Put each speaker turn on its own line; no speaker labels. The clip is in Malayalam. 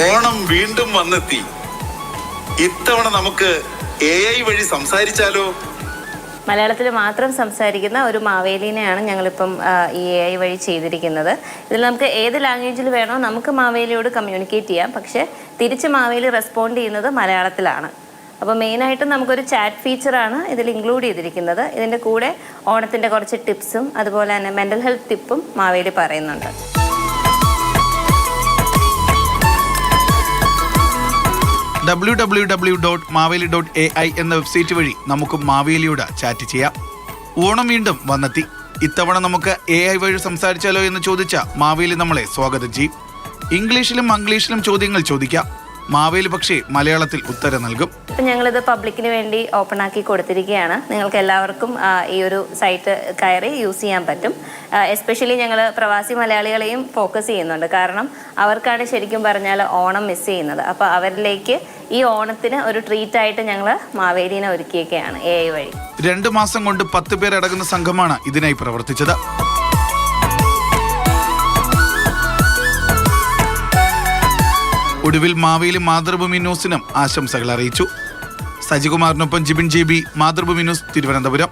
ഓണം വീണ്ടും വന്നെത്തി. ഇത്തവണ നമുക്ക് AI വഴി സംസാരിച്ചാലോ?
മലയാളത്തിൽ മാത്രം സംസാരിക്കുന്ന ഒരു മാവേലിനെയാണ് ഞങ്ങളിപ്പം ഈ AI വഴി ചെയ്തിരിക്കുന്നത്. ഇതിൽ നമുക്ക് ഏത് ലാംഗ്വേജിൽ വേണോ നമുക്ക് മാവേലിയോട് കമ്മ്യൂണിക്കേറ്റ് ചെയ്യാം. പക്ഷേ തിരിച്ച് മാവേലി റെസ്പോണ്ട് ചെയ്യുന്നത് മലയാളത്തിലാണ്. അപ്പോൾ മെയിനായിട്ടും നമുക്കൊരു ചാറ്റ് ഫീച്ചറാണ് ഇതിൽ ഇൻക്ലൂഡ് ചെയ്തിരിക്കുന്നത്. ഇതിൻ്റെ കൂടെ ഓണത്തിൻ്റെ കുറച്ച് ടിപ്സും അതുപോലെ തന്നെ മെൻ്റൽ ഹെൽത്ത് ടിപ്പും മാവേലി പറയുന്നുണ്ട്.
www.maveli.ai എന്ന വെബ്സൈറ്റ് വഴി നമുക്ക് മാവേലിയോട് ചാറ്റ് ചെയ്യാം. ഓണം വീണ്ടും വന്നെത്തി. ഇത്തവണ നമുക്ക് AI വഴി സംസാരിച്ചാലോ എന്ന് ചോദിച്ച മാവേലി നമ്മളെ സ്വാഗതം ചെയ്യും. ഇംഗ്ലീഷിലും മംഗ്ലീഷിലും ചോദ്യങ്ങൾ ചോദിക്കാം. മാവേലി പക്ഷേ മലയാളത്തിൽ ഉത്തരം നൽകും.
ഇപ്പം ഞങ്ങളിത് പബ്ലിക്കിന് വേണ്ടി ഓപ്പൺ ആക്കി കൊടുത്തിരിക്കുകയാണ്. നിങ്ങൾക്ക് എല്ലാവർക്കും ഈ ഒരു സൈറ്റ് കയറി യൂസ് ചെയ്യാൻ പറ്റും. എസ്പെഷ്യലി ഞങ്ങൾ പ്രവാസി മലയാളികളെയും ഫോക്കസ് ചെയ്യുന്നുണ്ട്. കാരണം അവർക്കാണ് ശരിക്കും പറഞ്ഞാൽ ഓണം മിസ് ചെയ്യുന്നത്. അപ്പോൾ അവരിലേക്ക് ഈ ഓണത്തിന് ഒരു ട്രീറ്റായിട്ട് ഞങ്ങൾ മാവേലിനെ ഒരുക്കിയൊക്കെയാണ് AI വഴി.
2 മാസം കൊണ്ട് 10 പേരടങ്ങുന്ന സംഘമാണ് ഇതിനായി പ്രവർത്തിച്ചത്. ഒടുവിൽ മാവേലി മാതൃഭൂമി ന്യൂസിനും ആശംസകൾ അറിയിച്ചു. സജികുമാറിനൊപ്പം ജിബിൻ JB, മാതൃഭൂമി ന്യൂസ്, തിരുവനന്തപുരം.